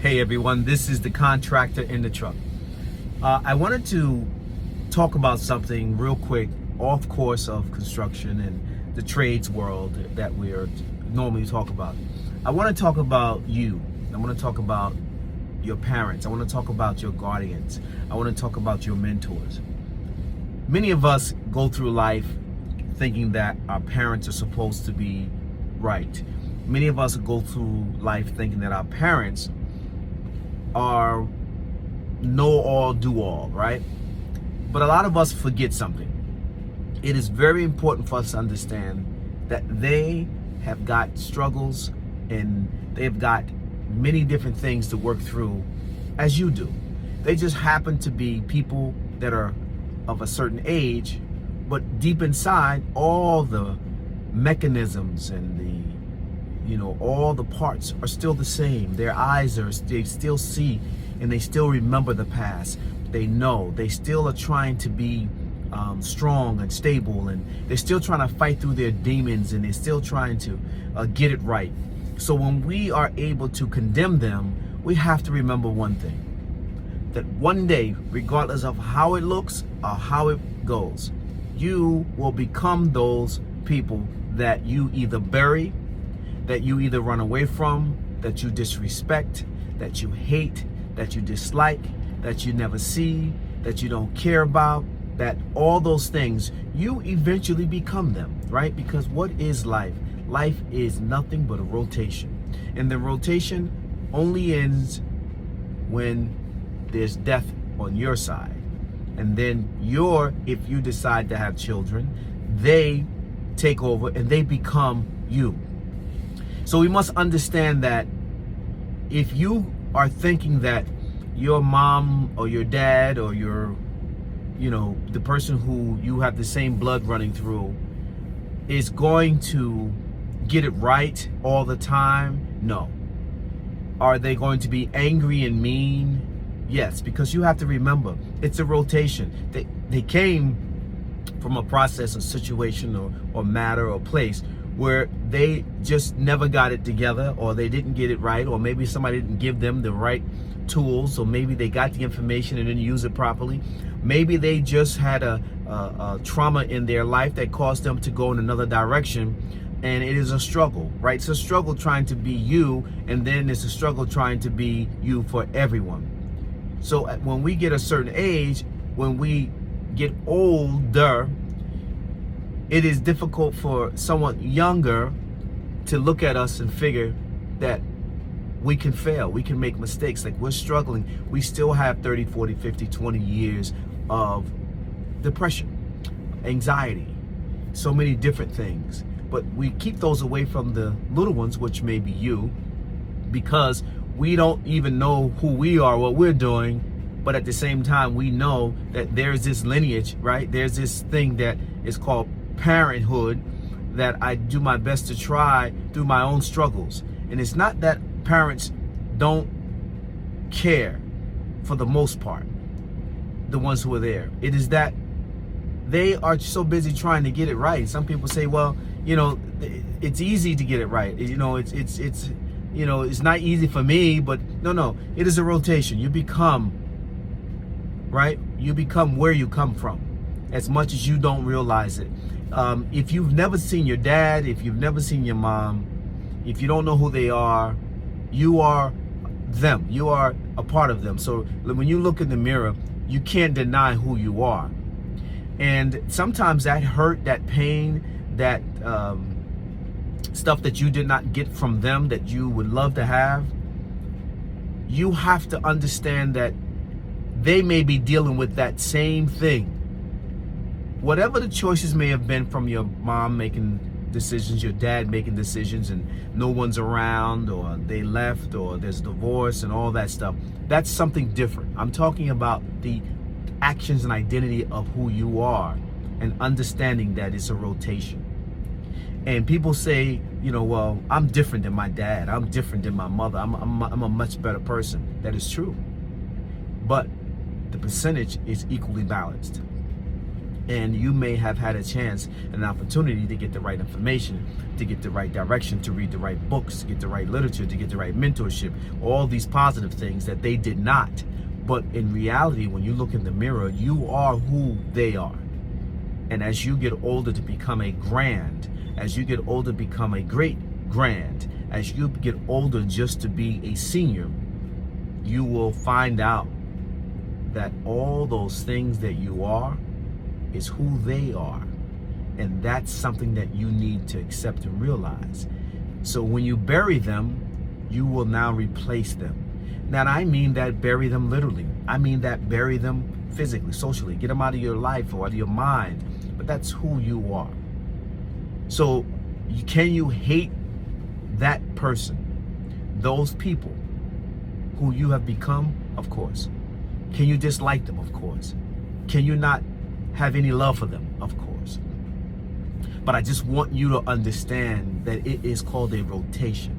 Hey everyone, this is the contractor in the truck. I wanted to talk about something real quick off course of construction and the trades world that we're normally talk about. I want to talk about you. I want to talk about your parents. I want to talk about your guardians. I want to talk about your mentors. Many of us go through life thinking that our parents are supposed to be right. Many of us go through life thinking that our parents are know all, do all, right? But a lot of us forget something. It is very important for us to understand that they have got struggles and they've got many different things to work through as you do. They just happen to be people that are of a certain age, but deep inside, all the mechanisms and all the parts are still the same. Their eyes they still see and they still remember the past. They know, they still are trying to be strong and stable, and they're still trying to fight through their demons, and they're still trying to get it right. So when we are able to condemn them, we have to remember one thing, that one day, regardless of how it looks or how it goes, you will become those people that you either bury, that you either run away from, that you disrespect, that you hate, that you dislike, that you never see, that you don't care about, that all those things, you eventually become them, right? Because what is life? Life is nothing but a rotation. And the rotation only ends when there's death on your side. And then if you decide to have children, they take over and they become you. So we must understand that if you are thinking that your mom or your dad or the person who you have the same blood running through is going to get it right all the time, no. Are they going to be angry and mean? Yes, because you have to remember, it's a rotation. They came from a process or situation or matter or place where they just never got it together, or they didn't get it right, or maybe somebody didn't give them the right tools, or maybe they got the information and didn't use it properly. Maybe they just had a trauma in their life that caused them to go in another direction, and it is a struggle, right? It's a struggle trying to be you, and then it's a struggle trying to be you for everyone. So when we get a certain age, when we get older, it is difficult for someone younger to look at us and figure that we can fail, we can make mistakes, like we're struggling. We still have 30, 40, 50, 20 years of depression, anxiety, so many different things. But we keep those away from the little ones, which may be you, because we don't even know who we are, what we're doing. But at the same time, we know that there's this lineage, right? There's this thing that is called parenthood that I do my best to try through my own struggles. And it's not that parents don't care for the most part, the ones who are there. It is that they are so busy trying to get it right. Some people say, well, it's easy to get it right. It's not easy for me, but no, it is a rotation. You become, right? You become where you come from, as much as you don't realize it. If you've never seen your dad, if you've never seen your mom, if you don't know who they are, you are them. You are a part of them. So when you look in the mirror, you can't deny who you are. And sometimes that hurt, that pain, that stuff that you did not get from them that you would love to have, you have to understand that they may be dealing with that same thing. Whatever the choices may have been from your mom making decisions, your dad making decisions, and no one's around, or they left, or there's divorce and all that stuff, that's something different. I'm talking about the actions and identity of who you are, and understanding that it's a rotation. And people say, well, I'm different than my dad, I'm different than my mother, I'm a much better person. That is true, but the percentage is equally balanced. And you may have had a chance and an opportunity to get the right information, to get the right direction, to read the right books, to get the right literature, to get the right mentorship, all these positive things that they did not. But in reality, when you look in the mirror, you are who they are. And as you get older to become a grand, as you get older to become a great grand, as you get older just to be a senior, you will find out that all those things that you are is who they are. And that's something that you need to accept and realize. So when you bury them, you will now replace them. Now, I mean that bury them literally. I mean that bury them physically, socially. Get them out of your life or out of your mind. But that's who you are. So can you hate that person, those people who you have become? Of course. Can you dislike them? Of course. Can you not have any love for them? Of course. But I just want you to understand that it is called a rotation.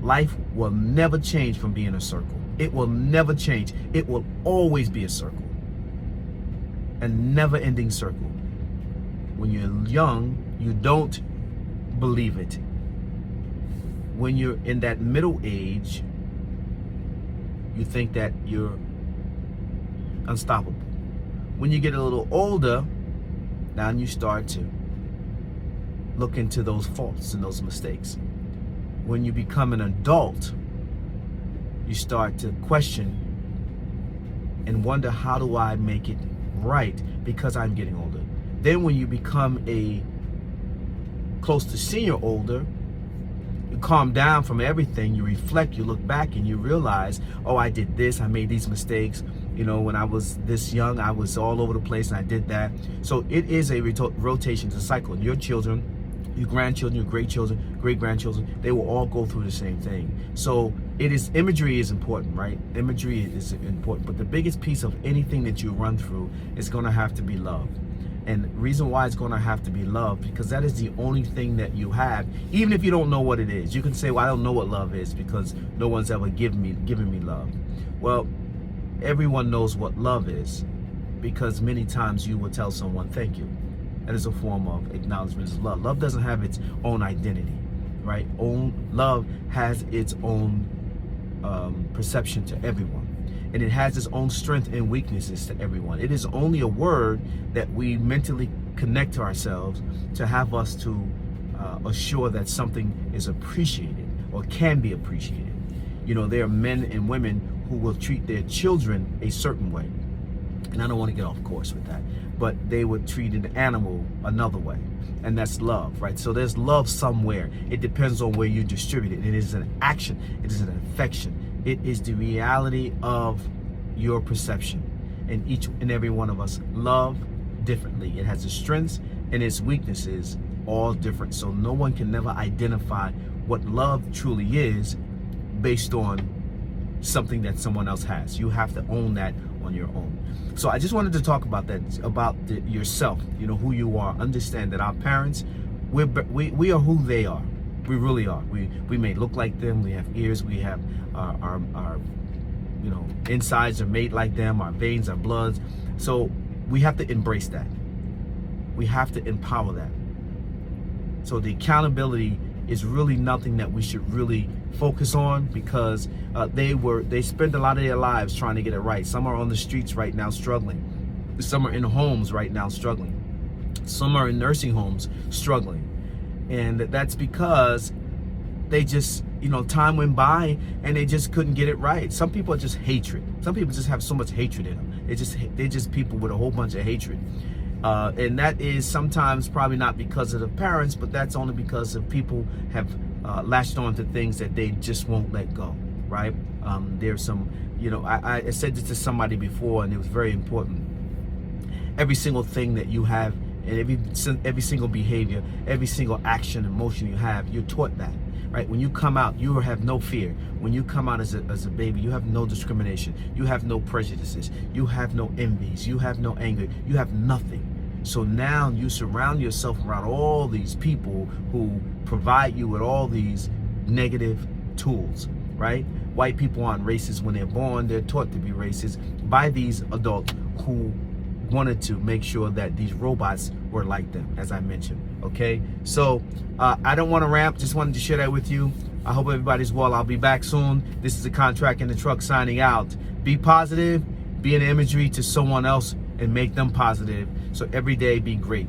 Life will never change from being a circle. It will never change. It will always be a circle. A never-ending circle. When you're young, you don't believe it. When you're in that middle age, you think that you're unstoppable. When you get a little older, now you start to look into those faults and those mistakes. When you become an adult, you start to question and wonder, how do I make it right because I'm getting older? Then when you become a close to senior older, you calm down from everything, you reflect, you look back and you realize, oh, I did this, I made these mistakes. You know, when I was this young, I was all over the place and I did that. So it is a rotation, it's a cycle. And your children, your grandchildren, your great-grandchildren, they will all go through the same thing. So imagery is important, right? Imagery is important, but the biggest piece of anything that you run through is gonna have to be love. And the reason why it's gonna have to be love, because that is the only thing that you have, even if you don't know what it is. You can say, well, I don't know what love is because no one's ever given me love. Well, everyone knows what love is, because many times you will tell someone thank you. That is a form of acknowledgement of love. Love doesn't have its own identity, right? Love has its own perception to everyone. And it has its own strength and weaknesses to everyone. It is only a word that we mentally connect to ourselves to have us to assure that something is appreciated or can be appreciated. You know, there are men and women who will treat their children a certain way. And I don't want to get off course with that, but they would treat an animal another way. And that's love, right? So there's love somewhere. It depends on where you distribute it. It is an action. It is an affection. It is the reality of your perception. And each and every one of us love differently. It has its strengths and its weaknesses, all different. So no one can never identify what love truly is based on something that someone else has. You have to own that on your own. So I just wanted to talk about that, about yourself, you know, who you are. Understand that our parents, we are who they are. We really are. We may look like them. We have ears. We have our you know, insides are made like them. Our veins, our bloods. So we have to embrace that. We have to empower that. So the accountability is really nothing that we should really focus on, because they spend a lot of their lives trying to get it right. Some are on the streets right now struggling. Some are in homes right now struggling. Some are in nursing homes struggling. And that's because they just, you know, time went by and they just couldn't get it right. Some people are just hatred. Some people just have so much hatred in them. They're just people with a whole bunch of hatred. And that is sometimes probably not because of the parents, but that's only because of people have latched on to things that they just won't let go, right? There's some, you know, I said this to somebody before, and it was very important. Every single thing that you have, and every single behavior, every single action and motion you have, you're taught that, right? When you come out, you have no fear. When you come out as a baby, you have no discrimination. You have no prejudices. You have no envies. You have no anger. You have nothing. So now you surround yourself around all these people who provide you with all these negative tools, right? White people aren't racist when they're born. They're taught to be racist by these adults who wanted to make sure that these robots were like them, as I mentioned. Okay, so I don't want to ramp, just wanted to share that with you. I hope everybody's well. I'll be back soon. This is the Contract in the Truck signing out. Be positive, be an imagery to someone else and make them positive. So every day be great.